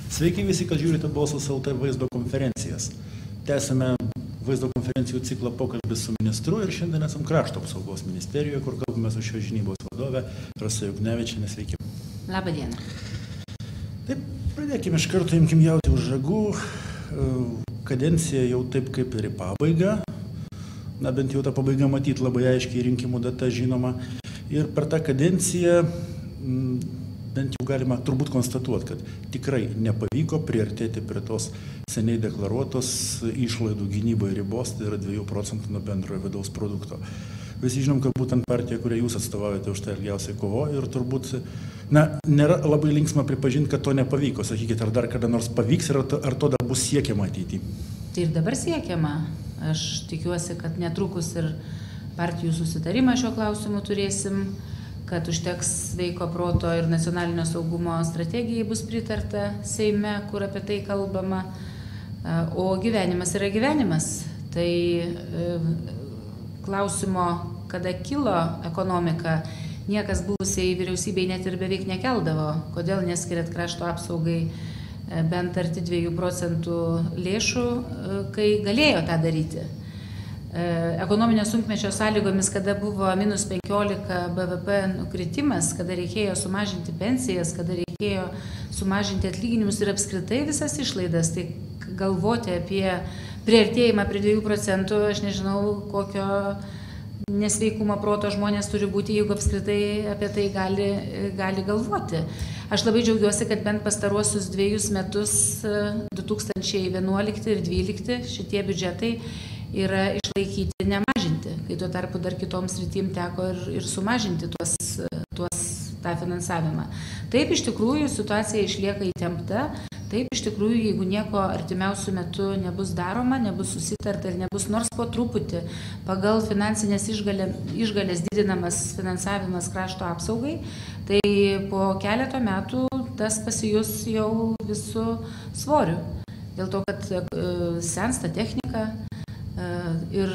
Sveiki visi, kad žiūrite Balsas LT vaizdo konferencijas. Tęsime vaizdo konferencijų ciklą pokalbis su ministru ir šiandien esam Krašto apsaugos ministerijoje, kur kalbame su šios žinybos vadove Rasa Juknevičienė. Sveiki. Labą dieną. Taip, pradėkime iš karto, imkim jauti už ragų. Kadencija jau taip kaip ir į pabaigą. Na, bent jau ta pabaiga matyti labai aiškiai, rinkimų data žinoma. Ir per tą kadenciją bent jau galima turbūt konstatuoti, kad tikrai nepavyko priartėti prie tos seniai deklaruotos išlaidų gynybai ribos, tai yra 2 procentų nuo bendrojo vidaus produkto. Visi žinom, kad būtent partija, kurią jūs atstovaujate, už tai ilgiausiai kovojo ir turbūt, nėra labai linksma pripažinti, kad to nepavyko. Sakykite, ar dar kada nors pavyks ir ar to dar bus siekiama ateity? Tai ir dabar siekiama. Aš tikiuosi, kad netrukus ir partijų susitarimą šio klausimu turėsim, kad užteks sveiko proto ir nacionalinio saugumo strategijai bus pritarta Seime, kur apie tai kalbama. O gyvenimas yra gyvenimas. Tai klausimo, kada kilo ekonomika, niekas buvusiai vyriausybei net ir beveik nekeldavo. Kodėl neskiriat krašto apsaugai bent arti 2 procentų lėšų, kai galėjo tą daryti. Ekonominio sunkmečio sąlygomis, kada buvo minus 15 BVP nukritimas, kada reikėjo sumažinti pensijas, kada reikėjo sumažinti atlyginimus ir apskritai visas išlaidas, tai galvoti apie priartėjimą prie 2 procentų, aš nežinau, kokio nesveikumo proto žmonės turi būti, jeigu apskritai apie tai gali galvoti. Aš labai džiaugiuosi, kad bent pastaruosius 2 metus, 2011 ir 2012, šitie biudžetai yra išlaikyti, nemažinti, kai tuo tarpu dar kitoms sritim teko ir sumažinti tą finansavimą. Taip, iš tikrųjų, situacija išlieka įtempta. Taip, iš tikrųjų, jeigu nieko artimiausių metų nebus daroma, nebus susitarta ir nebus nors po truputį pagal finansinės išgalės didinamas finansavimas krašto apsaugai, tai po keleto metų tas pasijus jau visų svoriu. Dėl to, kad sensta technika ir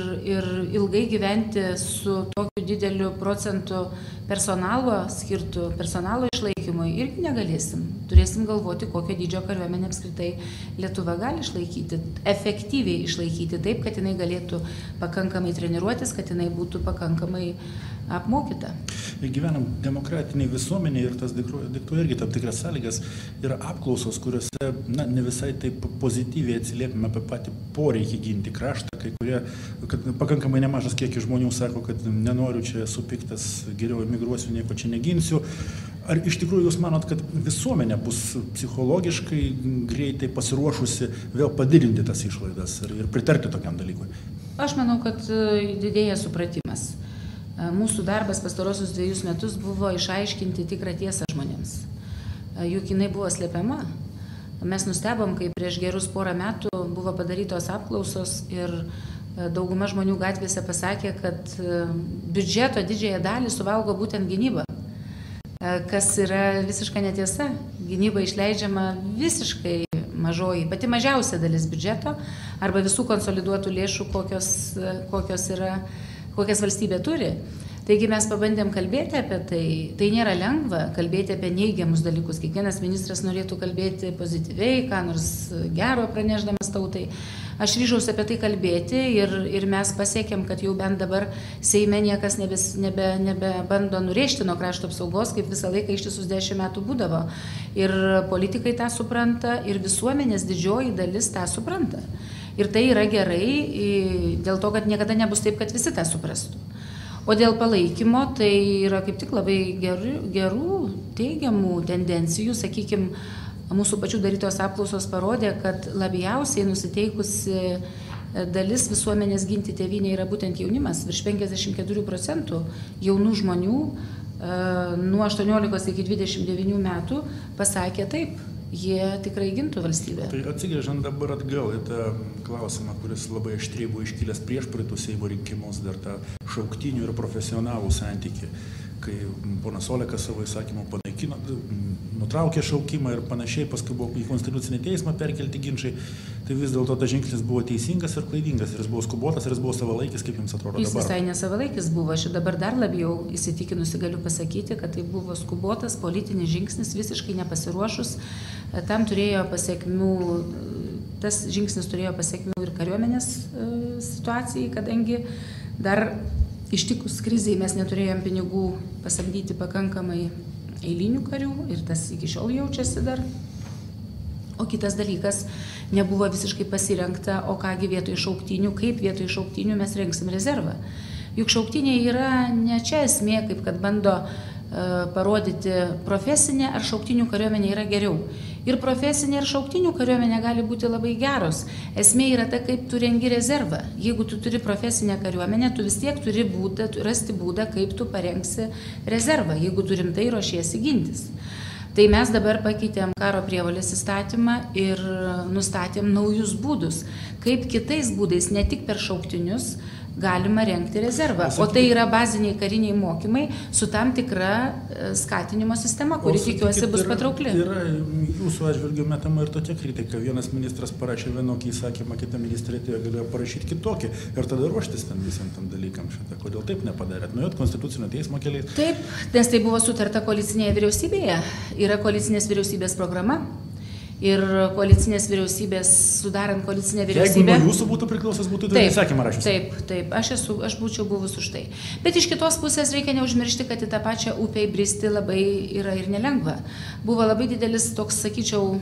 ilgai gyventi su tokiu dideliu procentu personalo skirtų, personalo išlaikymui irgi negalėsim. Turėsim galvoti, kokio dydžio kariuomenė apskritai Lietuva gali išlaikyti, efektyviai išlaikyti taip, kad jinai galėtų pakankamai treniruotis, kad jinai būtų pakankamai apmokyta. Gyvenam demokratiniai visuomeniai ir tas diktuoja irgi tam tikras sąlygas. Yra apklausos, kuriuose ne visai taip pozityviai atsiliepime apie patį poreikį ginti kraštą. Kai kurie, kad pakankamai nemažas kiekis žmonių sako, kad nenoriu, čia esu piktas, geriau emigruosiu, nieko čia neginsiu. Ar iš tikrųjų jūs manot, kad visuomenė bus psichologiškai greitai pasiruošusi vėl padidinti tas išlaidas ir pritarti tokiam dalykui? Aš manau, kad didėja supratimas. Mūsų darbas pastarosius 2 metus buvo išaiškinti tikrą tiesą žmonėms. Juk jinai buvo slepiama. Mes nustebom, kai prieš gerus porą metų buvo padarytos apklausos ir dauguma žmonių gatvėse pasakė, kad biudžeto didžiąją dalį suvalgo būtent gynyba. Kas yra visiška netiesa. Gynyba išleidžiama visiškai mažoji, pati mažiausia dalis biudžeto arba visų konsoliduotų lėšų, kokias valstybė turi. Taigi mes pabandėm kalbėti apie tai. Tai nėra lengva kalbėti apie neigiamus dalykus. Kiekvienas ministras norėtų kalbėti pozityviai, ką nors gero pranešdamas tautai. Aš ryžausi apie tai kalbėti ir mes pasiekėm, kad jau bent dabar Seime niekas nebebando nurėžti nuo krašto apsaugos, kaip visą laiką ištisus 10 metų būdavo. Ir politikai tą supranta, ir visuomenės didžioji dalis tą supranta. Ir tai yra gerai, dėl to, kad niekada nebus taip, kad visi tą suprastų. O dėl palaikymo, tai yra kaip tik labai gerų, teigiamų tendencijų. Sakykime, mūsų pačių darytos apklausos parodė, kad labiausiai nusiteikusi dalis visuomenės ginti tėvynę yra būtent jaunimas. Virš 54 procentų jaunų žmonių nuo 18 iki 29 metų pasakė taip. Jie tikrai gintų valstybę. Tai atsigręžiant dabar atgal į tą klausimą, kuris labai aštriai buvo iškilęs prieš praeitus Seimo rinkimus, dar tą šauktinių ir profesionalų santykį. kai ponas Olekas savo įsakymu panaikino, nutraukė šaukimą ir panašiai, paskui buvo į konstitucinį teismą perkelti ginčiai, tai vis dėlto tas žingsnis buvo teisingas ir klaidingas, ir jis buvo skubotas, ir jis buvo savalaikis, kaip jums atrodo dabar? Jis visai nesavalaikis buvo, aš dabar dar labiau įsitikinusi galiu pasakyti, kad tai buvo skubotas politinis žingsnis, visiškai nepasiruošus, tam turėjo pasiekmių, tas žingsnis turėjo pasiekmių ir kariuomenės situacijai, kadangi dar ištikus krizei mes neturėjom pinigų pasamdyti pakankamai eilinių karių ir tas iki šiol jaučiasi dar. O kitas dalykas, nebuvo visiškai pasirengta, o kągi vietoj šauktinių, kaip vietoj šauktinių mes rengsim rezervą. Juk šauktiniai yra ne čia esmė, kaip kad bando parodyti profesinė ar šauktinių kariuomenė yra geriau. Ir profesinė ir šauktinių kariuomenė gali būti labai geros. Esmė yra ta, kaip tu rengi rezervą. Jeigu tu turi profesinę kariuomenę, tu vis tiek turi rasti būdą, kaip tu parengsi rezervą, jeigu tu rimtai ruošiesi gintis. Tai mes dabar pakeitėm karo prievolės įstatymą ir nustatėm naujus būdus, kaip kitais būdais, ne tik per šauktinius, galima rengti rezervą. O tai yra baziniai kariniai mokymai su tam tikra skatinimo sistema, kuri tikiuosi bus patraukli. Yra jūsų atžvilgiu metama ir tokia kritika. Vienas ministras parašė vienokį įsakymą, kita ministrė galėjo parašyti kitokį. Ir tada ruoštis ten visiems tam dalykam šitą. Kodėl taip nepadarėt? Nuėjot konstitucinio teismo keliais? Taip, nes tai buvo sutarta koalicinėje vyriausybėje. Yra koalicinės vyriausybės programa. Ir koalicinės vyriausybės, sudarant koalicinę vyriausybę... Jeigu nuo jūsų būtų priklausęs, būtų įsakymą rašęs. Taip, aš būčiau buvus už tai. Bet iš kitos pusės reikia neužmiršti, kad į tą pačią upę įbristi labai yra ir nelengva. Buvo labai didelis toks, sakyčiau,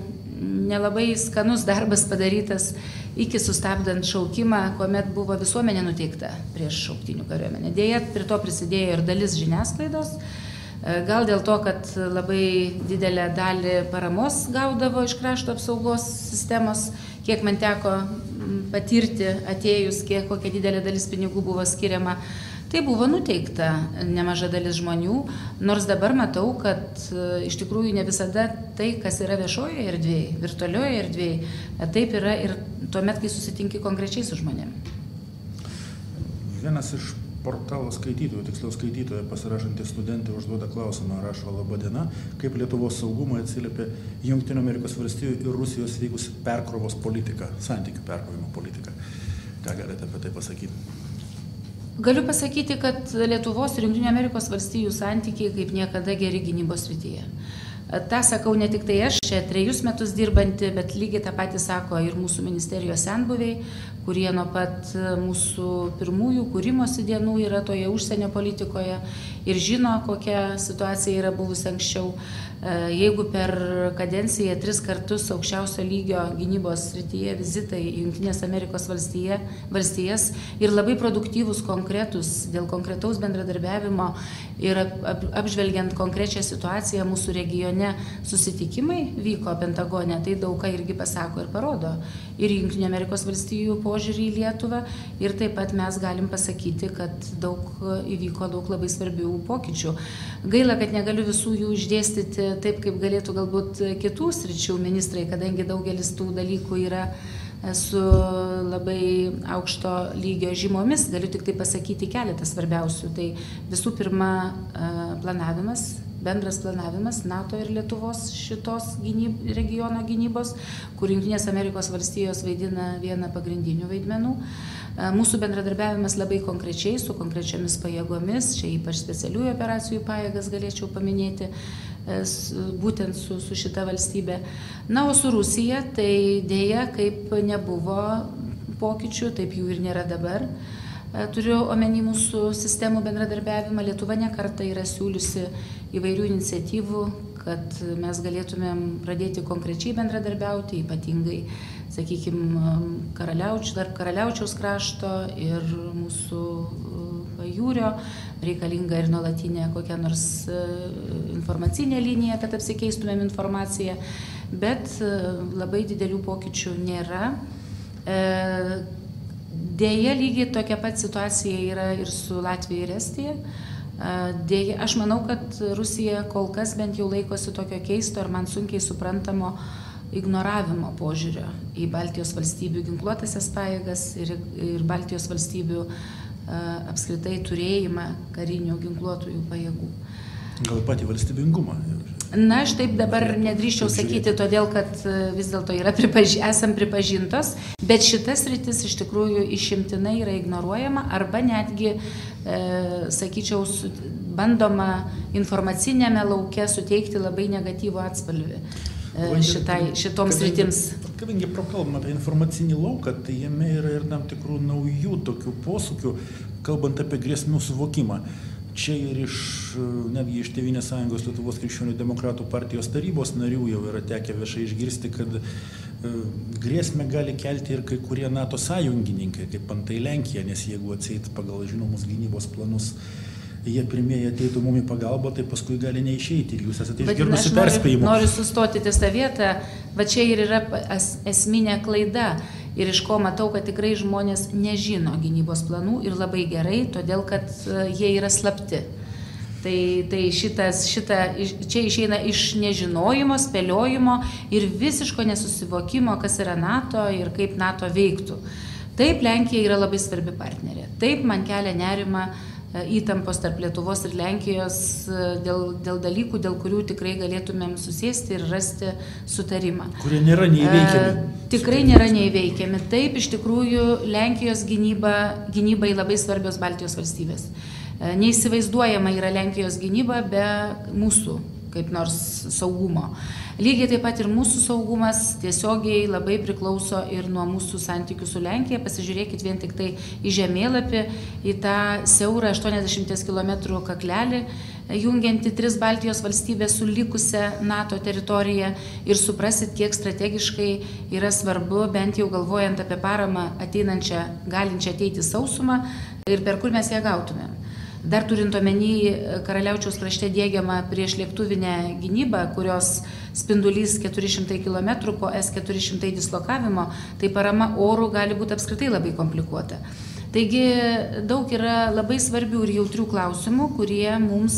nelabai skanus darbas padarytas iki sustabdant šaukimą, kuomet buvo visuomenė nuteikta prieš šauktinių kariuomenę. Deja, prie to prisidėjo ir dalis žiniasklaidos. Gal dėl to, kad labai didelę dalį paramos gaudavo iš krašto apsaugos sistemos, kiek man teko patirti atėjus, kokia didelė dalis pinigų buvo skiriama, tai buvo nuteikta nemaža dalis žmonių, nors dabar matau, kad iš tikrųjų ne visada tai, kas yra viešojoje erdvėje, virtualioje erdvėje, taip yra ir tuomet, kai susitinki konkrečiai su žmonėmis. Vienas iš portalo skaitytojų, tiksliau skaitytojo pasirašantys studentai užduoda klausimą, rašo: laba diena, kaip Lietuvos saugumui atsiliepia Jungtinių Amerikos valstijų ir Rusijos vykusi perkrovos politika, santykių perkrovimo politika. Ką galite apie tai pasakyti? Galiu pasakyti, kad Lietuvos ir Jungtinių Amerikos valstijų santykiai kaip niekada geri gynybos srityje. Ta sakau ne tik tai aš, čia 3 metus dirbanti, bet lygiai tą patį sako ir mūsų ministerijos senbuviai, kurie nuo pat mūsų pirmųjų kūrimosi dienų yra toje užsienio politikoje ir žino, kokia situacija yra buvusi anksčiau. Jeigu per kadenciją 3 kartus aukščiausio lygio gynybos srityje vizitai į Jungtinės Amerikos valstijas ir labai produktyvus konkretus dėl konkretaus bendradarbiavimo ir apžvelgiant konkrečią situaciją mūsų regione susitikimai vyko Pentagone, tai daug ką irgi pasako ir parodo. Ir Jungtinių Amerikos valstijų požiūrį į Lietuvą ir taip pat mes galim pasakyti, kad įvyko daug labai svarbių pokyčių. Gaila, kad negaliu visų jų išdėstyti taip, kaip galėtų galbūt kitų sričių ministrai, kadangi daugelis tų dalykų yra su labai aukšto lygio žymomis, galiu tik tai pasakyti keletą svarbiausių. Tai visų pirma planavimas, bendras planavimas NATO ir Lietuvos šitos regiono gynybos, kur Jungtinės Amerikos valstijos vaidina vieną pagrindinių vaidmenų. Mūsų bendradarbiavimas labai konkrečiai, su konkrečiomis pajėgomis, čia ypač specialiųjų operacijų pajėgas galėčiau paminėti, būtent su šita valstybė. Na, o su Rusija, tai dėja, kaip nebuvo pokyčių, taip jų ir nėra dabar. Turiu omeny mūsų sistemų bendradarbiavimą. Lietuva ne kartą yra siūliusi įvairių iniciatyvų, kad mes galėtumėm pradėti konkrečiai bendradarbiauti, ypatingai, sakykime, tarp Karaliaučiaus krašto ir mūsų pajūrio, reikalinga ir nuolatinė kokia nors informacinė linija, kad apsikeistumėm informaciją, bet labai didelių pokyčių nėra. Deja, lygiai tokia pat situacija yra ir su Latvija ir Estija. Deja, aš manau, kad Rusija kol kas bent jau laikosi tokio keisto ir man sunkiai suprantamo ignoravimo požiūrio į Baltijos valstybių ginkluotasias pajėgas ir Baltijos valstybių apskritai turėjimą karinių ginkluotųjų pajėgų. Gal patį valstybingumą? Na, aš taip dabar nedrįščiau sakyti, todėl kad vis dėlto esam pripažintos, bet šitas rytis iš tikrųjų išimtinai yra ignoruojama arba netgi, sakyčiau, bandoma informacinėme lauke suteikti labai negatyvų atspalvį šitoms rytims. Kadangi prakalbam apie informacinį lauką, tai jame yra ir tam tikrų naujų tokių posūkių, kalbant apie grėsmių suvokimą. Čia ir netgi iš Tėvynės sąjungos Lietuvos krikščionių demokratų partijos tarybos narių jau yra tekę viešai išgirsti, kad grėsmę gali kelti ir kai kurie NATO sąjungininkai, kaip antai Lenkija, nes jeigu atseit pagal žinomus gynybos planus jie pirmieji ateitų mum į pagalbą, tai paskui gali neišeiti ir jūs esate išgirdusi perspėjimų. Noriu sustoti ties tą vietą, va čia ir yra esminė klaida. Ir iš ko matau, kad tikrai žmonės nežino gynybos planų ir labai gerai, todėl kad jie yra slapti. Tai čia išeina iš nežinojimo, spėliojimo ir visiško nesusivokimo, kas yra NATO ir kaip NATO veiktų. Taip, Lenkija yra labai svarbi partnerė. Taip, man kelia nerimą įtampos tarp Lietuvos ir Lenkijos dėl dalykų, dėl kurių tikrai galėtumėm susėsti ir rasti sutarimą. Kurie nėra neįveikiami. Tikrai nėra neįveikiami. Taip, iš tikrųjų, Lenkijos gynybai labai svarbios Baltijos valstybės. Neįsivaizduojama yra Lenkijos gynyba be mūsų kaip nors saugumo. Lygiai taip pat ir mūsų saugumas tiesiogiai labai priklauso ir nuo mūsų santykių su Lenkija. Pasižiūrėkit vien tik tai į žemėlapį, į tą siaurą 80 km kaklelį, jungianti 3 Baltijos valstybės su likusia NATO teritorija ir suprasit, kiek strategiškai yra svarbu, bent jau galvojant apie paramą ateinančią, galinčią ateiti sausumą ir per kur mes ją gautumėm. Dar turint omeny Karaliaučiaus krašte diegiamą priešlėktuvinę gynybą, kurios spindulys 400 km po S-400 dislokavimo, tai parama orų gali būti apskritai labai komplikuota. Taigi daug yra labai svarbių ir jautrių klausimų, kurie mums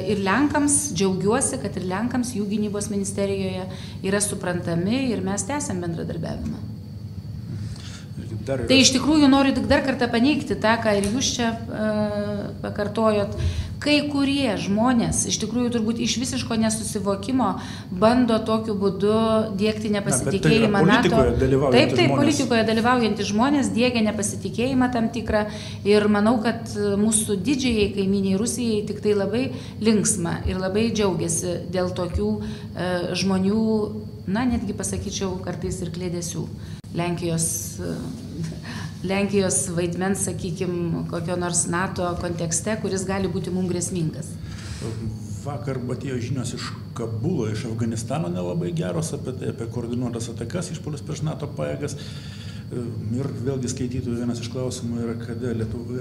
ir Lenkams, džiaugiuosi, kad ir Lenkams jų gynybos ministerijoje yra suprantami ir mes tęsiam bendradarbiavimą. Tai iš tikrųjų noriu tik dar kartą paneigti tą, ką ir jūs čia pakartojot. Kai kurie žmonės, iš tikrųjų turbūt iš visiško nesusivokimo, bando tokiu būdu diegti nepasitikėjimą NATO. Taip, politikoje dalyvaujantys žmonės diegia nepasitikėjimą tam tikrą ir manau, kad mūsų didžiajai kaimyniai Rusijai tik tai labai linksma ir labai džiaugiasi dėl tokių žmonių, na, netgi pasakyčiau, kartais ir klėdesių. Lenkijos vaidmens, sakykime, kokio nors NATO kontekste, kuris gali būti mums grėsmingas. Vakar atėjo žinios iš Kabulo, iš Afganistano nelabai geros apie koordinuotas atakas išpuolius prieš NATO pajėgas. Ir vėlgi skaitytojų vienas iš klausimų yra, kada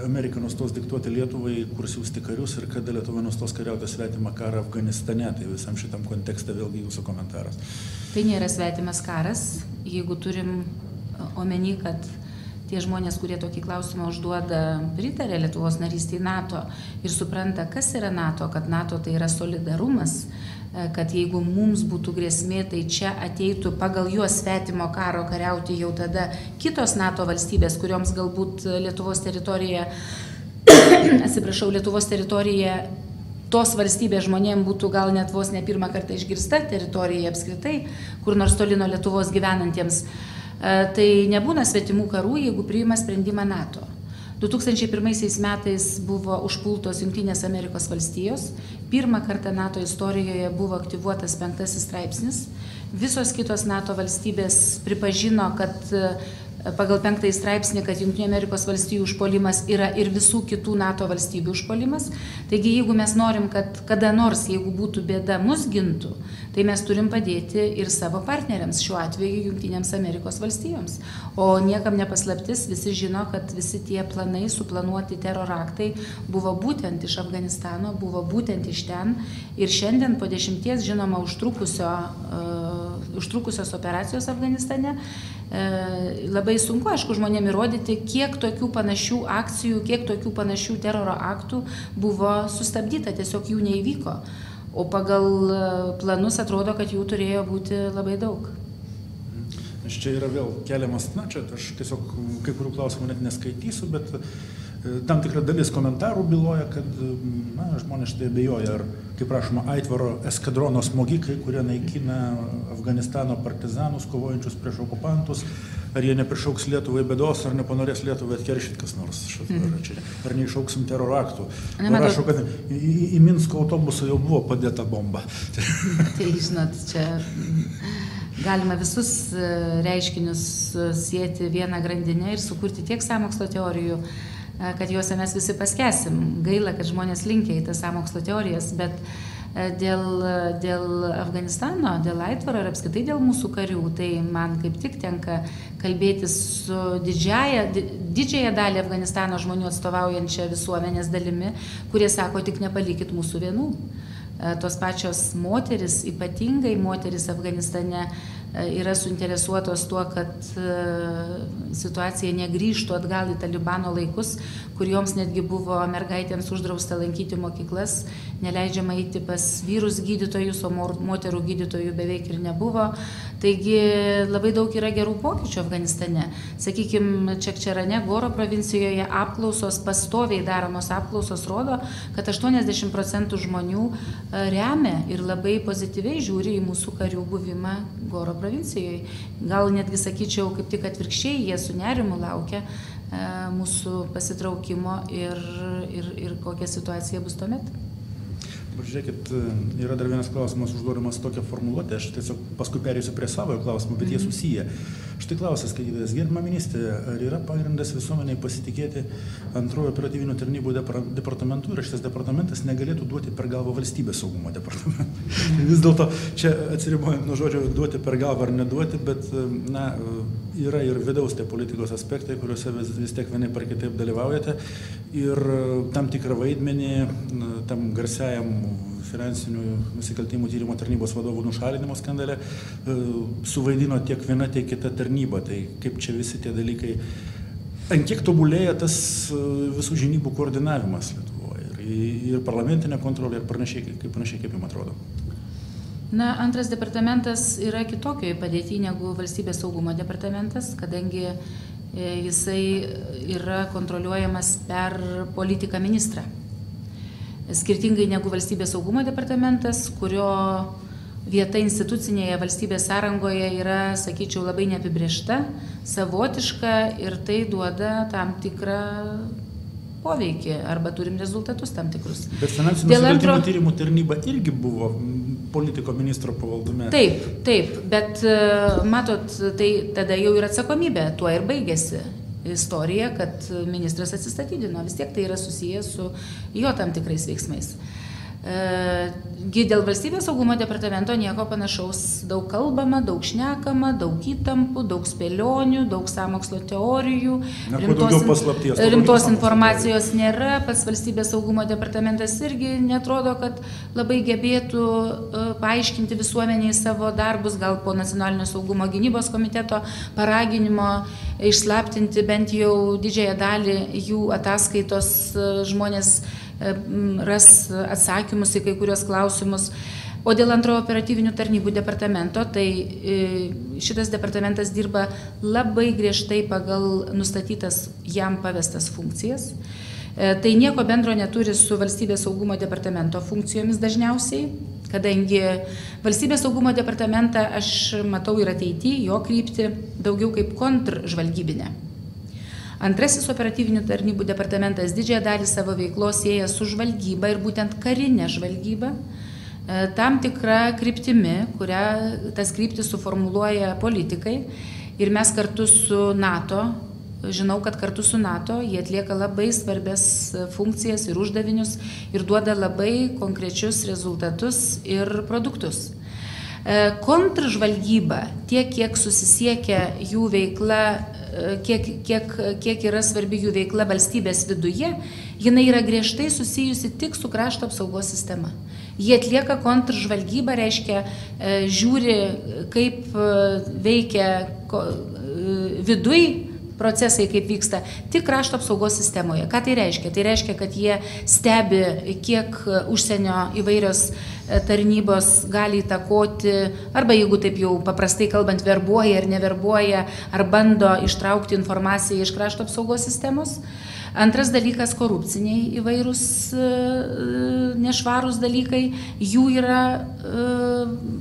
Amerika nustos diktuoti Lietuvai, kur siųsti karius ir kada Lietuva nustos kariauti svetimą karą Afganistane. Tai visam šitam kontekste vėlgi jūsų komentaras. Tai nėra svetimas karas, jeigu turim omeny, kad tie žmonės, kurie tokį klausimą užduoda, pritarė Lietuvos narystei NATO ir supranta, kas yra NATO, kad NATO tai yra solidarumas, kad jeigu mums būtų grėsmė, tai čia ateitų pagal juos svetimo karo kariauti jau tada kitos NATO valstybės, kurioms galbūt Lietuvos teritorija, Lietuvos teritorija tos valstybės žmonėms būtų gal net vos ne pirmą kartą išgirsta teritorija apskritai, kur nors toli nuo Lietuvos gyvenantiems. Tai nebūna svetimų karų, jeigu priima sprendimą NATO. 2001 metais buvo užpultos Jungtinės Amerikos valstijos. Pirmą kartą NATO istorijoje buvo aktyvuotas 5 straipsnis. Visos kitos NATO valstybės pripažino, kad pagal 5 straipsnį, kad Jungtinių Amerikos valstijų užpuolimas yra ir visų kitų NATO valstybių užpuolimas. Taigi, jeigu mes norim, kad kada nors, jeigu būtų bėda, mus gintų, tai mes turim padėti ir savo partneriams, šiuo atveju Jungtinėms Amerikos valstijoms. O niekam nepaslaptis, visi žino, kad visi tie planai, suplanuoti teroraktai buvo būtent iš Afganistano, buvo būtent iš ten. Ir šiandien po 10 žinoma užtrukusios operacijos Afganistane, labai sunku, aišku, žmonėm įrodyti, kiek tokių panašių akcijų, kiek tokių panašių teroro aktų buvo sustabdyta, tiesiog jų neįvyko. O pagal planus atrodo, kad jų turėjo būti labai daug. Čia yra vėl keliamas, na čia aš tiesiog kai kurių klausimų net neskaitysiu, bet Tam tikra dalis komentarų byloja, kad žmonės štai abejoja, ar, kaip rašoma, Aitvaro eskadrono smogikai, kurie naikina Afganistano partizanus, kovojančius prieš okupantus, ar jie neprišauks Lietuvai bėdos, ar nepanorės Lietuvai atkeršyti kas nors, ar neišauksim teroro aktų. Rašo, kad į Minsko autobusą jau buvo padėta bomba. Tai, žinot, čia galima visus reiškinius sieti vieną grandinę ir sukurti tiek sąmokslo teorijų, kad juose mes visi paskesim. Gaila, kad žmonės linkia į tas sąmokslo teorijas, bet dėl Afganistano, dėl Aitvaro ir apskritai dėl mūsų karių, tai man kaip tik tenka kalbėtis su didžiąją dalį Afganistano žmonių atstovaujančią visuomenės dalimi, kurie sako, tik nepalikit mūsų vienų. Tos pačios moteris, ypatingai moteris Afganistane, yra suinteresuotos tuo, kad situacija negrįžtų atgal į Talibano laikus, kur joms netgi buvo mergaitėms uždrausta lankyti mokyklas, neleidžiama eiti pas vyrus gydytojus, o moterų gydytojų beveik ir nebuvo. Taigi labai daug yra gerų pokyčių Afganistane. Sakykime, Čekčerane, Goro provincijoje apklausos, pastoviai daromos apklausos rodo, kad 80% žmonių remia ir labai pozityviai žiūri į mūsų karių buvimą Goro provincijoje. Gal netgi sakyčiau, kaip tik atvirkščiai, jie su nerimu laukia mūsų pasitraukimo ir kokia situacija bus tuomet. Žiūrėkit, yra dar vienas klausimas užduodamas tokią formuluotę, aš tiesiog paskui perėsiu prie savojo klausimų, bet jie susiję. Štai klausas, skaitytojas, gerbiama ministrė, ar yra pagrindas visuomeniai pasitikėti antrojo operatyvinių tarnybų departamentu ir šitas departamentas negalėtų duoti per galvą valstybės saugumo departamentui? Vis dėlto čia atsiribojant nuo žodžio duoti per galvą ar neduoti, bet yra ir vidaus tie politikos aspektai, kuriuose vis tiek vienaip ar kitaip dalyvaujate ir tam tikrą vaidmenį tam garsiajam finansinių nusikaltimų tyrimo tarnybos vadovų nušalinimo skandale suvaidino tiek viena, tiek kita tarnyba. Tai kaip čia visi tie dalykai, ant kiek tobulėja tas visų žinybų koordinavimas Lietuvoje ir parlamentinė kontrolė ir panašiai, kaip jums atrodo? Antras departamentas yra kitokioje padėtyje negu valstybės saugumo departamentas, kadangi jisai yra kontroliuojamas per politiką ministrą. Skirtingai negu valstybės saugumo departamentas, kurio vieta institucinėje valstybės sąrangoje yra, sakyčiau, labai neapibrėžta, savotiška ir tai duoda tam tikrą poveikį arba turim rezultatus tam tikrus. Bet finansinių nusikaltimų tyrimų tarnyba irgi buvo politiko ministro pavaldume. Taip, bet matot, tai tada jau yra atsakomybė, tuo ir baigėsi istorija, kad ministras atsistatydino. Vis tiek tai yra susijęs su jo tam tikrais veiksmais. Dėl valstybės saugumo departamento nieko panašaus, daug kalbama, daug šnekama, daug įtampų, daug spėlionių, daug sąmokslo teorijų, rimtos informacijos nėra, pats valstybės saugumo departamentas irgi netrodo, kad labai gebėtų paaiškinti visuomeniai savo darbus, gal po nacionalinio saugumo gynybos komiteto paraginimo išslaptinti bent jau didžiąją dalį jų ataskaitos žmonės ras atsakymus į kai kurios klausimus. O dėl antrojo operatyvinių tarnybų departamento, tai šitas departamentas dirba labai griežtai pagal nustatytas jam pavestas funkcijas. Tai nieko bendro neturi su valstybės saugumo departamento funkcijomis dažniausiai, kadangi valstybės saugumo departamentą aš matau ir ateityje jo kryptį daugiau kaip kontržvalgybinę. Antrasis operatyvinių tarnybų departamentas didžiąją dalį savo veiklos sieja su žvalgyba ir būtent karinė žvalgyba, tam tikra kryptimi, kurią tas kryptis suformuluoja politikai ir mes kartu su NATO, žinau, kad kartu su NATO jie atlieka labai svarbias funkcijas ir uždavinius ir duoda labai konkrečius rezultatus ir produktus. Kontržvalgyba, tiek kiek susisiekia jų veikla, kiek yra svarbi jų veikla valstybės viduje, jinai yra griežtai susijusi tik su krašto apsaugos sistema. Jie atlieka kontržvalgybą, reiškia, žiūri, kaip veikia viduj procesai, kaip vyksta tik krašto apsaugos sistemoje. Ką tai reiškia? Tai reiškia, kad jie stebi, kiek užsienio įvairios tarnybos gali įtakoti, arba jeigu taip jau paprastai kalbant, verbuoja ar neverbuoja, ar bando ištraukti informaciją iš krašto apsaugos sistemos. Antras dalykas - korupciniai įvairūs nešvarūs dalykai, jų yra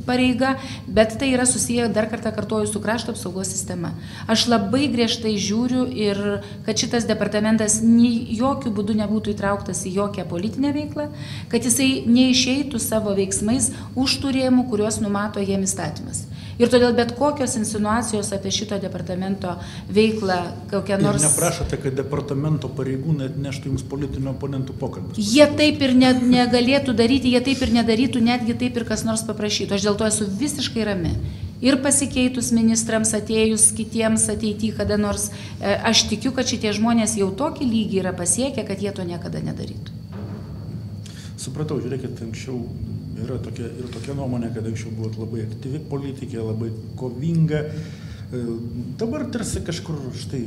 pareiga, bet tai yra susiję, dar kartą kartuoju, su krašto apsaugos sistema. Aš labai griežtai žiūriu ir kad šitas departamentas jokių būdų nebūtų įtrauktas į jokią politinę veiklą, kad jisai neišeitų savo veiksmais už tų rėmų, kuriuos numato jiem įstatymas. Ir todėl bet kokios insinuacijos apie šito departamento veiklą, kokią nors... Ir neprašote, kad departamento pareigūnai atneštų jums politinių oponentų pokalbius? Jie taip ir negalėtų daryti, jie taip ir nedarytų, netgi taip ir kas nors paprašytų. Aš dėl to esu visiškai rami. Ir pasikeitus ministrams, atėjus kitiems ateityje kada nors, aš tikiu, kad šitie žmonės jau tokį lygį yra pasiekę, kad jie to niekada nedarytų. Supratau, žiūrėkit, anksčiau yra tokia nuomonė, kad anksčiau buvot labai aktyvi politikė, labai kovinga. Dabar tarsi kažkur, štai,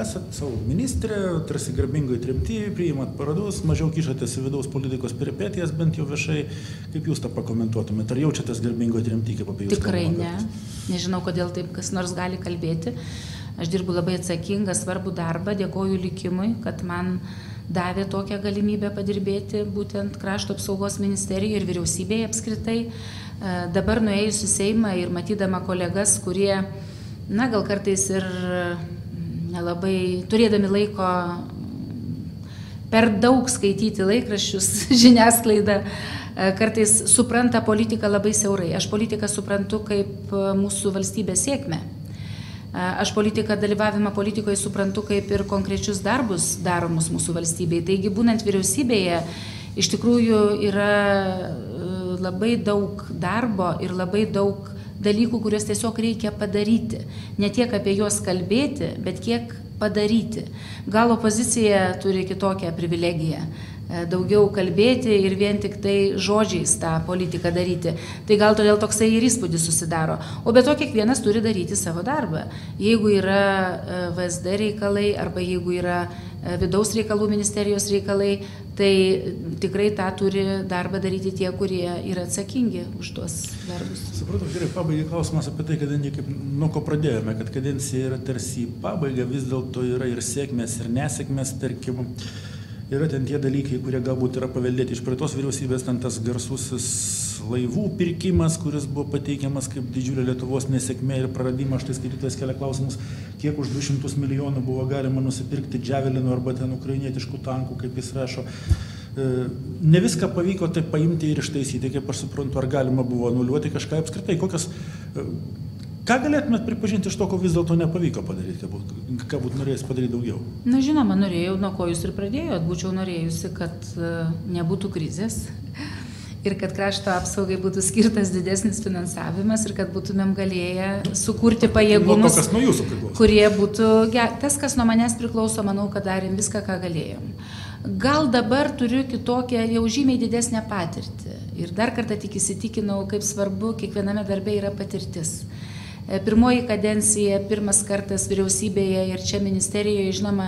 esat savo ministrė, tarsi garbingai tremty, priimat paradus, mažiau kišatės į vidaus politikos peripetijas, bent jau viešai. Kaip jūs tą pakomentuotumėte? Ar jaučiatės garbingo tremty, kaip apie jūs? Tikrai ne. Nežinau, kodėl taip kas nors gali kalbėti. Aš dirbu labai atsakingą, svarbų darbą, dėkoju likimui, kad man davė tokią galimybę padirbėti būtent krašto apsaugos ministerijoje ir vyriausybėje apskritai. Dabar nuėjus į Seimą ir matydama kolegas, kurie, na, gal kartais ir nelabai, turėdami laiko per daug skaityti laikraščius, žiniasklaidą, kartais supranta politiką labai siaurai. Aš politiką suprantu kaip mūsų valstybės sėkmę. Aš dalyvavimą politikoje suprantu kaip ir konkrečius darbus daromus mūsų valstybėje. Taigi, būnant vyriausybėje, iš tikrųjų yra labai daug darbo ir labai daug dalykų, kuriuos tiesiog reikia padaryti. Ne tiek apie juos kalbėti, bet kiek padaryti. Gal opozicija turi kitokią privilegiją. Daugiau kalbėti ir vien tik tai žodžiais tą politiką daryti. Tai gal todėl toksai ir įspūdis susidaro. O be to kiekvienas turi daryti savo darbą. Jeigu yra VSD reikalai arba jeigu yra vidaus reikalų ministerijos reikalai, tai tikrai tą turi darbą daryti tie, kurie yra atsakingi už tuos darbus. Supratau, gerai, pabaigai klausimas apie tai, kadangi kaip nuo ko pradėjome, kad kadencija yra tarsi pabaiga, vis dėlto yra ir sėkmės, ir nesėkmės, tarkim. Yra ten tie dalykai, kurie galbūt yra paveldėti iš praeitos vyriausybės, ten tas garsusis laivų pirkimas, kuris buvo pateikiamas kaip didžiulė Lietuvos nesėkmė ir praradimas. Štai skaitytojas kelia klausimus, kiek už 200 milijonų buvo galima nusipirkti Džiavelinų arba ten ukrainietiškų tankų, kaip jis rašo. Ne viską pavyko taip paimti ir ištaisyti, kaip aš suprantu, ar galima buvo anuliuoti kažką apskritai. Ką galėtumėt pripažinti iš to, ko vis dėlto nepavyko padaryti, ką būtų norėjus padaryti daugiau? Na, žinoma, norėjau, nuo ko jūs ir pradėjot. Būčiau norėjusi, kad nebūtų krizės ir kad krašto apsaugai būtų skirtas didesnis finansavimas ir kad būtumėm galėję sukurti pajėgumus, kurie būtų... Tas, kas nuo manęs priklauso, manau, kad darėm viską, ką galėjom. Gal dabar turiu kitokią, jau žymiai didesnę patirtį. Ir dar kartą tik įsitikinau, kaip svarbu kiekviename darbe yra patirtis. Pirmoji kadencija, pirmas kartas vyriausybėje ir čia ministerijoje, žinoma,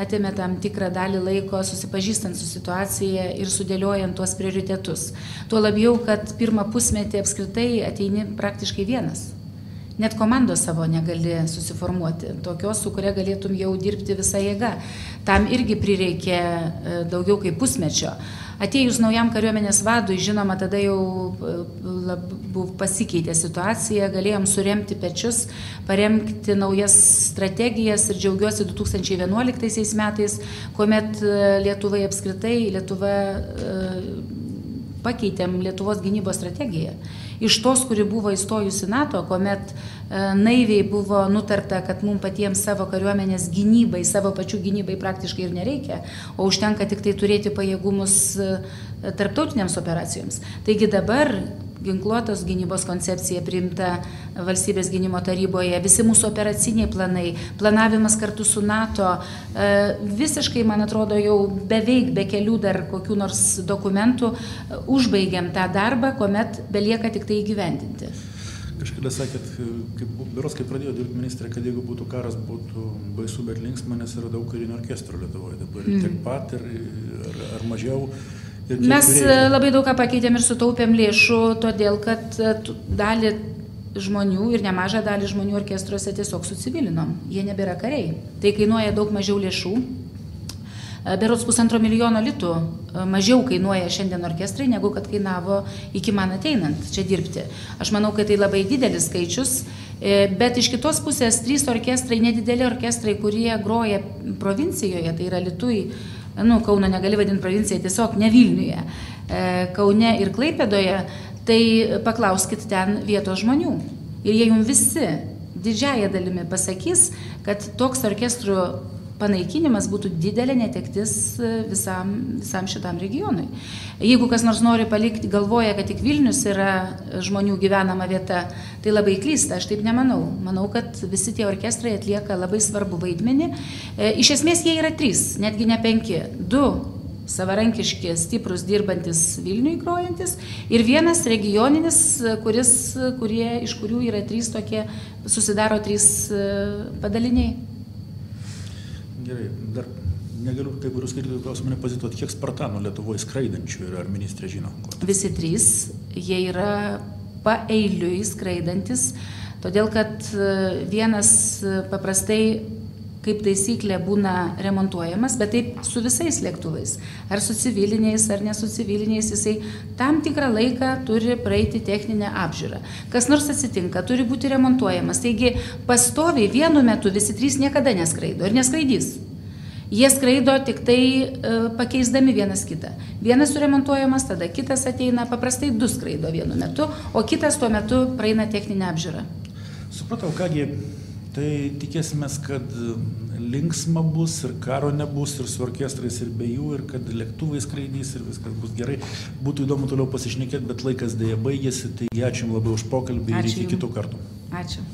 atėmė tam tikrą dalį laiko susipažįstant su situacija ir sudėliojant tuos prioritetus. Tuo labiau, kad pirmą pusmetį apskritai ateini praktiškai vienas. Net komandos savo negali susiformuoti, tokios, su kuria galėtum jau dirbti visą jėgą. Tam irgi prireikė daugiau kaip pusmečio. Atėjus naujam kariuomenės vadui, žinoma, tada jau pasikeitė situacija, galėjom suremti pečius, paremti naujas strategijas ir džiaugiuosi 2011 metais, kuomet Lietuvai apskritai, pakeitėm Lietuvos gynybos strategiją. Iš tos, kuri buvo įstojusi NATO, kuomet naiviai buvo nutarta, kad mums patiems savo kariuomenės gynybai, savo pačių gynybai praktiškai ir nereikia, o užtenka tik tai turėti pajėgumus tarptautiniams operacijoms. Taigi dabar ginkluotos gynybos koncepcija priimta valstybės gynimo taryboje, visi mūsų operaciniai planai, planavimas kartu su NATO, visiškai, man atrodo, jau beveik be kelių dar kokių nors dokumentų užbaigiam tą darbą, kuomet belieka tik tai įgyvendinti. Kažkada sakėt, kai pradėjo dirbti ministrė, kad jeigu būtų karas, būtų baisu, bet linksma, nes yra daug karinių orkestrų Lietuvoje dabar, tiek pat ar mažiau. Mes labai daug ką pakeitėm ir sutaupėm lėšų, todėl kad dalį žmonių ir nemažą dalį žmonių orkestruose tiesiog sucivilinom. Jie nebėra kariai. Tai kainuoja daug mažiau lėšų. Berods 1,5 milijono litų mažiau kainuoja šiandien orkestrai, negu kad kainavo iki man ateinant čia dirbti. Aš manau, kad tai labai didelis skaičius, bet iš kitos pusės 3 orkestrai, nedideli orkestrai, kurie groja provincijoje, tai yra Alytuj, Kauno negali vadinti provincijai, tiesiog ne Vilniuje, Kaune ir Klaipėdoje, tai paklauskit ten vietos žmonių. Ir jie jums visi didžiąją dalimi pasakys, kad toks orkestrų panaikinimas būtų didelė netektis visam šitam regionui. Jeigu kas nors nori palikti, galvoja, kad tik Vilnius yra žmonių gyvenama vieta, tai labai klysta, aš taip nemanau. Manau, kad visi tie orkestrai atlieka labai svarbų vaidmenį. Iš esmės jie yra 3, netgi ne 5. 2 savarankiški, stiprus dirbantis Vilniui grojantis ir 1 regioninis, iš kurių yra 3 tokie, susidaro 3 padaliniai. Gerai, dar negaliu kai kurių skaitytojų klausimų nepazituoti, kiek Spartanų Lietuvoje skraidančių yra, ar ministrė žino? Visi 3, jie yra paeiliui skraidantis, todėl kad vienas paprastai kaip taisyklė būna remontuojamas, bet taip su visais lėktuvais, ar su civiliniais, ar ne su civiliniais, jisai tam tikrą laiką turi praeiti techninę apžiūrą. Kas nors atsitinka, turi būti remontuojamas, taigi pastoviai vienu metu visi 3 niekada neskraido ir neskraidys. Jie skraido tik tai pakeisdami vienas kitą. Vienas suremontuojamas, tada kitas ateina, paprastai 2 skraido vienu metu, o kitas tuo metu praeina techninę apžiūrą. Supratau, kągi, tai tikėsimės, kad linksma bus ir karo nebus ir su orkestrais ir be jų, ir kad lėktuvai skraidys ir viskas bus gerai. Būtų įdomu toliau pasišnekėti, bet laikas dėja baigėsi, tai ačiū Jums labai už pokalbį ir iki kitų kartų. Ačiū.